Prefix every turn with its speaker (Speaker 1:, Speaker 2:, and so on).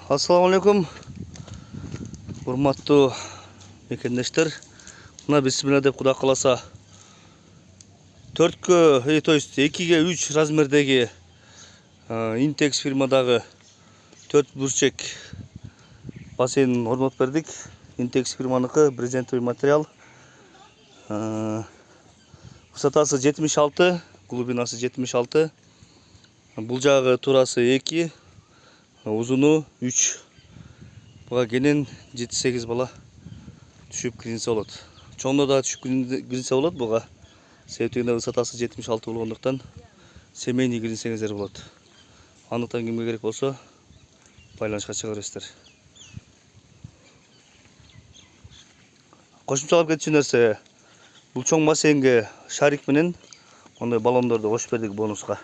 Speaker 1: Assalamu alaikum. Урматтуу мекендештер. Мына бисмилла деп Кудай кааласа 4-кө, то есть 2-ге 3 размердеги Intex фирмадагы 4 бурчек бассейн орнотуп бердик. Intex фирманыкы брезентовый материал. Высотасы 76, глубинасы 76. Бул жагы турасы 2, узуну 3. Буга кенен 7-8 бала түшүп киринсе болот. Чоңдо да түшүп киринсе болот буга. Себеби высотасы 76 болгондуктан семейный киринсеңиздер болот. Андыктан кимге керек болсо байланышка чыга бересиздер. Кошумчалап кетчү нерсе, бул чоң бассейнге шарик менен ондай баллондорду кошуп бердик бонуска.